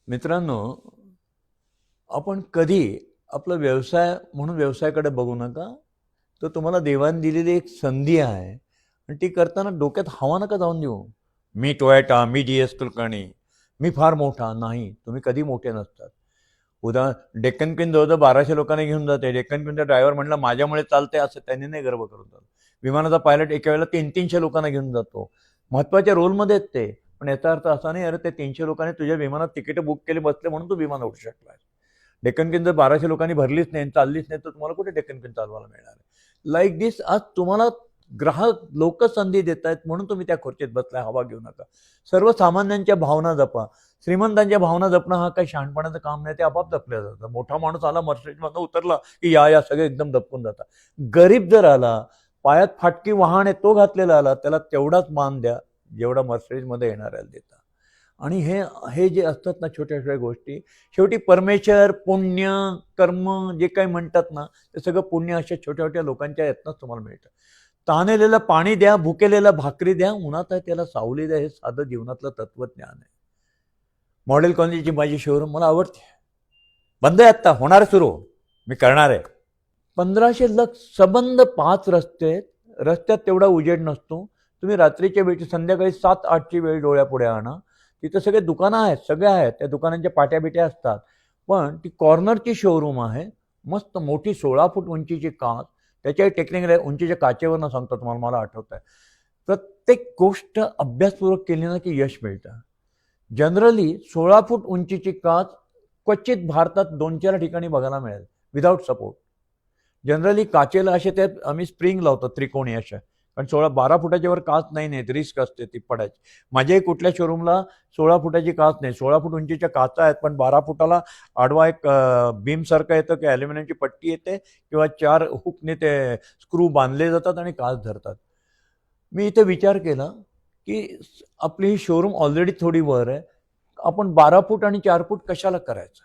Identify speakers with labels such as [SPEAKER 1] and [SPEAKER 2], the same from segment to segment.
[SPEAKER 1] मित्रांनो, आपण कधी आपला व्यवसाय म्हणून व्यवसायाकडे बघू नका. तो तुम्हाला देवाने दिलेली एक संधी आहे आणि ती करताना डोक्यात हवा नका जाऊन देऊ. मी टोयोटा, मी DS कुलकर्णी, मी फार मोठा नाही. तुम्ही कधी मोठे नसतात. डेक्कन क्वीन जवळजवळ 1200 लोकांना घेऊन जाते. डेक्कन क्वीनचा ड्रायव्हर म्हणला माझ्यामुळे चालते असं त्यांनी नाही गर्व करून चालतो. विमानाचा पायलट एका वेळेला 300-300 लोकांना घेऊन जातो. महत्वाच्या रोलमध्ये आहेत ते. पण याचा अर्थ असा नाही अरे ते 300 लोकांनी तुझ्या विमानात तिकीट बुक केली बसले म्हणून तू विमान उडू शकला. डेक्कन क्वीन जर 1200 लोकांनी भरलीच नाही चाललीच नाही तर तुम्हाला कुठे डेक्कन क्वीन चालवायला मिळणार आहे. लाईक दिस आज तुम्हाला ग्राहक लोक संधी देत आहेत म्हणून तुम्ही त्या खुर्चीत बसलाय. हवा घेऊ नका. सर्वसामान्यांच्या भावना जपा. श्रीमंतांच्या भावना जपणं हा काही शहाणपणाचं काम नाही. ते आपाप जपल्या जातं. मोठा माणूस आला मर्सिडीजमधनं उतरला की या सगळे एकदम दपकून जातात. गरीब जर आला पायात फाटकी वाहन आहे तो घातलेला आला त्याला तेवढाच मान द्या जेवढा मर्सिडीजमध्ये येणाऱ्याला देता. आणि हे हे जे असतात ना छोट्या छोट्या गोष्टी शेवटी परमेश्वर पुण्य कर्म जे काही म्हणतात ना ते सगळं पुण्य अशा छोट्या छोट्या लोकांच्या यातनंच तुम्हाला मिळतं. तहानेलेला पाणी द्या, भुकेलेला भाकरी द्या, उन्हात आहे त्याला सावली द्या. हे साधं जीवनातलं तत्वज्ञान आहे. मॉडेल कॉलनीची माझी शोरूम मला आवडते. बंद आहे आत्ता, होणार सुरू, मी करणार आहे. 1500 लक्ष सबंध 5 रस्ते आहेत. रस्त्यात तेवढा उजेड नसतो. तुम्ही रात्रीच्या वेळी संध्याकाळी 7-8ची वेळ डोळ्यापुढे आणा. तिथं सगळे दुकानं आहेत, सगळे आहेत. त्या दुकानांच्या पाट्या बिट्या असतात. पण ती कॉर्नरची शोरूम आहे. मस्त मोठी 16 फूट उंचीची काच. त्याच्या टेक्निकल उंचीच्या काचेवरनं सांगतो तुम्हाला, मला आठवत आहे. प्रत्येक गोष्ट अभ्यासपूर्वक केली ना की यश मिळतं. जनरली 16 फूट उंचीची काच क्वचित भारतात 2-4 ठिकाणी बघायला मिळेल विदाऊट सपोर्ट. जनरली काचेला असे ते आम्ही स्प्रिंग लावतो त्रिकोणी अशा. कारण 12 फुटाच्या वर काच नाही रिस्क असते ती पडायची. माझ्याही कुठल्या शोरूमला 16 फुटाची काच नाही. 16 फूट उंचीच्या काचा आहेत पण 12 फुटाला आडवा एक बीम सारखं येतं की ॲल्युमिनियमची पट्टी येते किंवा 4 हुकने ते स्क्रू बांधले जातात आणि काच धरतात. मी इथे विचार केला की आपली ही शोरूम ऑलरेडी थोडी वर आहे. आपण 12 फूट आणि 4 फूट कशाला करायचं.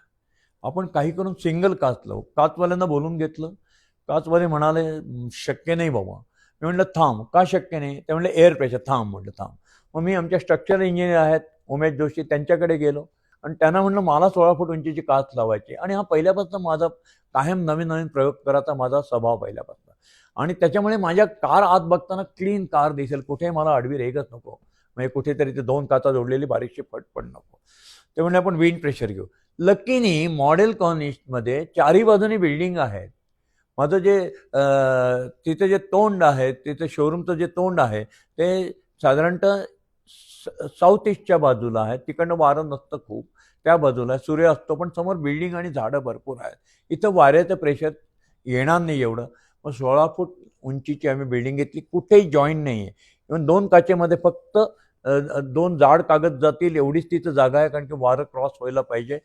[SPEAKER 1] आपण काही करून सिंगल काच लावू. काचवाल्यांना बोलून घेतलं. काचवाले म्हणाले शक्य नाही बाबा. मी म्हटलं थांब, का शक्य नाही. ते म्हणले एअर प्रेशर. थांब म्हटलं थांब. मग मी आमच्या स्ट्रक्चरल इंजिनियर आहेत उमेश जोशी त्यांच्याकडे गेलो आणि त्यांना म्हणलं मला 16 फूट उंचीची काच लावायची. आणि हा पहिल्यापासून माझा कायम नवीन नवीन प्रयोग करायचा माझा स्वभाव पहिल्यापासून. आणि त्याच्यामुळे माझ्या कार आत बघताना क्लीन कार दिसेल. कुठे मला आडवी रेगच नको. म्हणजे कुठेतरी ते 2 काचा जोडलेली बारीकशी फट पण नको. ते म्हणले आपण विंड प्रेशर घेऊ. लकीनी मॉडेल कॉलनीमध्ये 4ही बाजूनी बिल्डिंग आहेत. माझं जे तिथे जे तोंड आहे तिथे शोरूमचं जे तोंड आहे ते साधारणतः साऊथ ईस्टच्या बाजूला आहे. तिकडनं वारं नसतं खूप. त्या बाजूला सूर्य असतो पण समोर बिल्डिंग आणि झाडं भरपूर आहेत. इथं वाऱ्याचं प्रेशर येणार नाही एवढं. मग 16 फूट उंचीची आम्ही बिल्डिंग घेतली. कुठेही जॉईंट नाही आहे. इव्हन 2 काचेमध्ये फक्त 2 जाड कागद जातील एवढीच तिथं जागा आहे कारण की वारं क्रॉस व्हायला पाहिजे.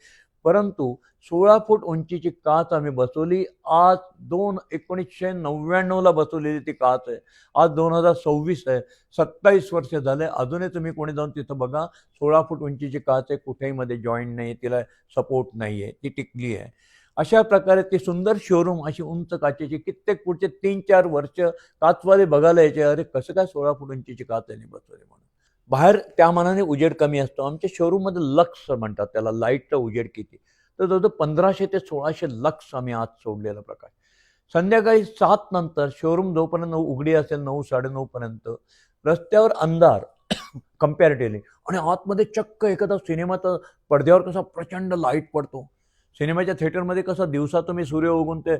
[SPEAKER 1] परंतु 16 फूट उंचीची काच आम्ही बसवली. आज 1999ला बसवलेली ती काच आहे. आज 2026 आहे. 27 वर्ष झाले. अजूनही तुम्ही कोणी जाऊन तिथं बघा 16 फूट उंचीची काच आहे. कुठेही मध्ये जॉईंट नाही, तिला सपोर्ट नाही आहे, ती टिकली आहे. अशा प्रकारे ती सुंदर शोरूम अशी उंच काचेची कित्येक पुढचे 3-4 वर्ष काचवाले बघायला यायचे अरे कसं काय 16 फूट उंचीची काच आहे बसवली म्हणून. बाहेर त्या मानाने उजेड कमी असतो. आमच्या शोरूममध्ये लक्स म्हणतात त्याला, लाईटचा उजेड किती. तर जवळजवळ 1500 ते 1600 लक्स आम्ही आज सोडलेला प्रकाश. संध्याकाळी 7 नंतर शोरूम जोपर्यंत उघडी असेल 9-9:30 पर्यंत रस्त्यावर अंधार कम्पॅरेटिव्हली आणि आतमध्ये चक्क एखादा सिनेमाचा पडद्यावर कसा प्रचंड लाईट पडतो. सिनेमाच्या थिएटरमध्ये कसं दिवसा तुम्ही सूर्य उगवून ते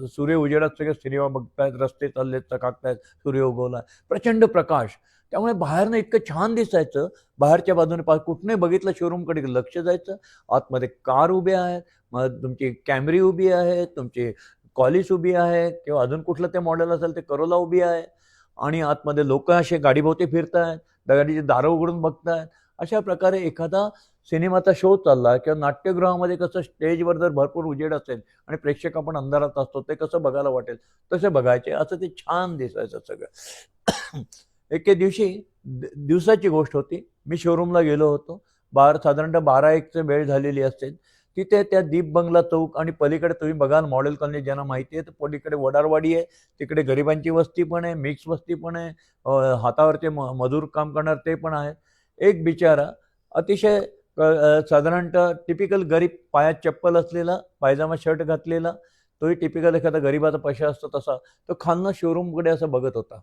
[SPEAKER 1] सूर्य उजेडात सगळे सिनेमा बघतायत, रस्ते चाललेत, चकाकतायत, सूर्य उगवला, प्रचंड प्रकाश. त्यामुळे बाहेरनं इतकं छान दिसायचं. बाहेरच्या बाजूने कुठनंही बघितलं शोरूमकडे लक्ष जायचं. आतमध्ये कार उभ्या आहेत, मग तुमची कॅमरी उभी आहे, तुमची कॉलिस उभी आहे किंवा अजून कुठलं ते मॉडेल असेल ते करोला उभी आहे. आणि आतमध्ये लोक असे गाडीभोवती फिरतायत, गाडीची दारं उघडून बघतायत. अशा प्रकारे एखादा सिनेमाचा शो चालला किंवा नाट्यगृहामध्ये कसं स्टेजवर जर भरपूर उजेड असेल आणि प्रेक्षक आपण अंधारात असतो ते कसं बघायला वाटेल तसे बघायचे. असं ते छान दिसायचं सगळं. एके दिवशी दिवसाची गोष्ट होती. मी शोरूमला गेलो होतो. साधारणतः 12-1ची वेळ झालेली असेल. तिथे त्या दीप बंगला चौक आणि पलीकडे तुम्ही बघाल मॉडेल कॉलनी ज्यांना माहिती आहे तर पलीकडे वडारवाडी आहे. तिकडे गरिबांची वस्ती पण आहे, मिक्स वस्ती पण आहे, हातावरचे मजूर काम करणार ते पण आहेत. एक बिचारा अतिशय साधारणतः टिपिकल गरीब, पायात चप्पल असलेला, पायजामा शर्ट घातलेला, तोही टिपिकल एखादा गरीबाचा पैसा असतो तसा, तो खालनं शोरूमकडे असं बघत होता.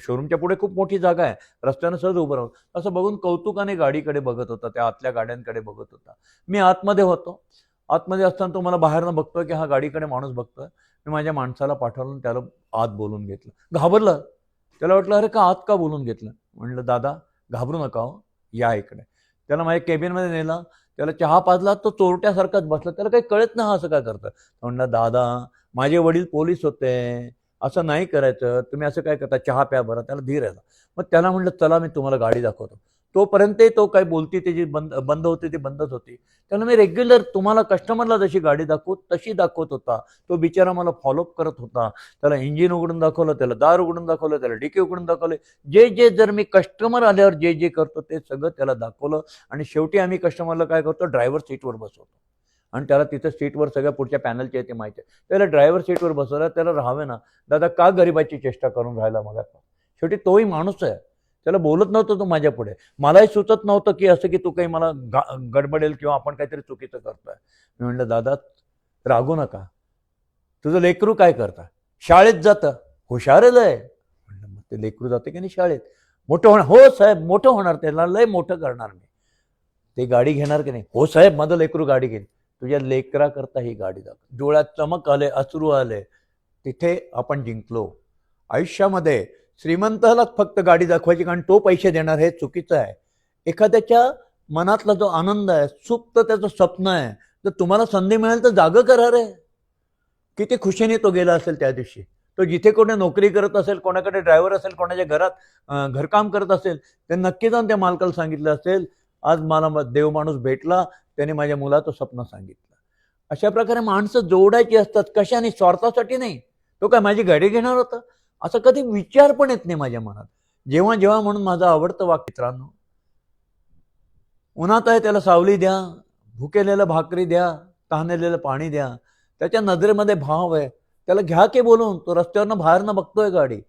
[SPEAKER 1] शोरूमच्या पुढे खूप मोठी जागा आहे, रस्त्यानं सहज उभं राहून असं बघून कौतुकाने गाडीकडे बघत होता, त्या आतल्या गाड्यांकडे बघत होता. मी आतमध्ये होतो. आतमध्ये असताना तो मला बाहेरनं बघतोय की हा गाडीकडे माणूस बघतोय. मी माझ्या माणसाला पाठवलं आणि त्याला आत बोलून घेतलं. घाबरला. त्याला वाटलं अरे का आत का बोलून घेतलं. म्हणलं दादा घाबरू नका हो, या इकडे. त्याला माझ्या केबिनमध्ये नेला. त्याला चहा पाजला. तो चोरट्यासारखाच बसला. त्याला काही कळत नाही हा असं काय करतं. म्हणलं दादा माझे वडील पोलीस होते, असं नाही करायचं, तुम्ही असं काय करता, चहा प्या बरं. त्याला धीर आला. मग त्याला म्हणलं चला मी तुम्हाला गाडी दाखवतो. तोपर्यंतही तो काय बोलती त्याची बंद होती ती बंदच होती. त्याला मी रेग्युलर तुम्हाला कस्टमरला जशी गाडी दाखवू तशी दाखवत होता. तो बिचारा मला फॉलोअप करत होता. त्याला इंजिन उघडून दाखवलं, त्याला दार उघडून दाखवलं, त्याला डिकी उघडून दाखवले. जे जर मी कस्टमर आल्यावर जे करतो ते सगळं त्याला दाखवलं. आणि शेवटी आम्ही कस्टमरला काय करतो, ड्रायव्हर सीटवर बसवतो आणि त्याला तिथं सीटवर सगळ्या पुढच्या पॅनलचे आहे ते माहिती आहे. त्याला ड्रायव्हर सीटवर बसवलं. त्याला राहावे ना दादा, का गरिबाची चेष्टा करून राहिला मग. शेवटी तोही माणूस आहे. त्याला बोलत नव्हतं तो माझ्या पुढे. मलाही सुचत नव्हतं की असं की तू काही मला गडबडेल किंवा आपण काहीतरी चुकीचं करतोय. मी म्हणलं दादा रागू नका, तुझं लेकरू काय करता, शाळेत जातं, हुशारच आहे. म्हणलं मग ते लेकरू जाते की नाही शाळेत, मोठं होणार. हो साहेब मोठं होणार, त्याला लय मोठं करणार मी. ते गाडी घेणार की नाही. हो साहेब माझं लेकरू गाडी घेईल. तुझ्या लेकरा करता ही गाडी दाखव. डोळ्यात चमक आले, अश्रू आले. तिथे आपण जिंकलो. आयुष्यामध्ये श्रीमंतालाच फक्त गाडी दाखवायची कारण तो पैसे देणार हे चुकीचं आहे. एखाद्याच्या मनातला जो आनंद आहे, सुप्त त्याचं स्वप्न आहे, जर तुम्हाला संधी मिळेल तर जागं करा रे. किती खुशीने तो गेला असेल त्या दिवशी. तो जिथे कोणी नोकरी करत असेल, कोणाकडे ड्रायव्हर असेल, कोणाच्या घरात घरकाम करत असेल, ते नक्की जाऊन त्या मालकाला सांगितलं असेल आज मला देव माणूस भेटला, त्याने माझ्या मुलाचं स्वप्न सांगितलं. अशा प्रकारे माणसं जोडायची असतात. कशाने? स्वार्थासाठी नाही. तो काय माझी गाडी घेणार होता असं कधी विचार पण येत नाही माझ्या मनात. जेव्हा जेव्हा म्हणून माझं आवडतं वाक्य, मित्रांनो उन्हात आहे त्याला सावली द्या, भुकेलेलं भाकरी द्या, तहानलेलं पाणी द्या. त्याच्या नजरेमध्ये भाव आहे, त्याला घ्या की बोलून. तो रस्त्यावरनं बाहेरनं बघतोय गाडी.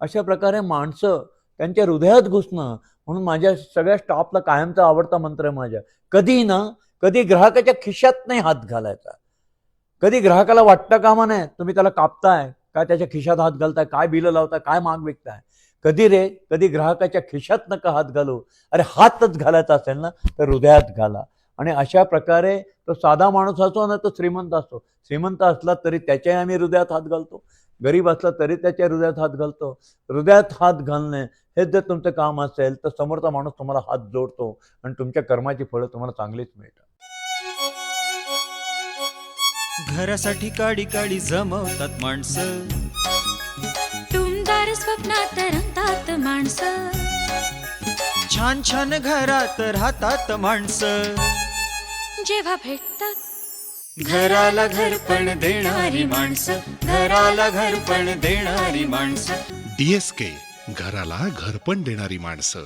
[SPEAKER 1] अशा प्रकारे माणसं त्यांच्या हृदयात घुसणं. म्हणून माझ्या सगळ्या स्टाफला कायमचा आवडता मंत्र आहे माझ्या, कधी ग्राहकाच्या खिशात नाही हात घालायचा. कधी ग्राहकाला वाटतं कामा नाही तुम्ही त्याला कापताय काय, त्याच्या खिशात हात घालताय, काय बिलं लावताय, काय माग विकताय. कधी ग्राहकाच्या खिशात नका हात घालू. अरे हातच घालायचा असेल ना तर हृदयात घाला. आणि अशा प्रकारे तो साधा माणूस असो ना तो श्रीमंत असतो. श्रीमंत असला तरी त्याच्याही आम्ही हृदयात हात घालतो, गरीब असला तरी त्याच्या हृदयात हात घालतो. हृदयात हात घालणे हे जर तुमचं काम असेल तर समोरचा माणूस तुम्हाला हात जोडतो आणि तुमच्या कर्माची फळं तुम्हाला चांगलीच मिळतात.
[SPEAKER 2] घरासाठी काडी काडी जमवतात माणसं,
[SPEAKER 3] टुमदार स्वप्नात रंगतात माणसं,
[SPEAKER 2] छान छान घरात राहतात माणसं.
[SPEAKER 3] जेव्हा भेटतात
[SPEAKER 2] घराला घरपण देणारी माणसं, घराला घरपण देणारी माणसं.
[SPEAKER 4] DSK घराला घरपण देणारी माणसं.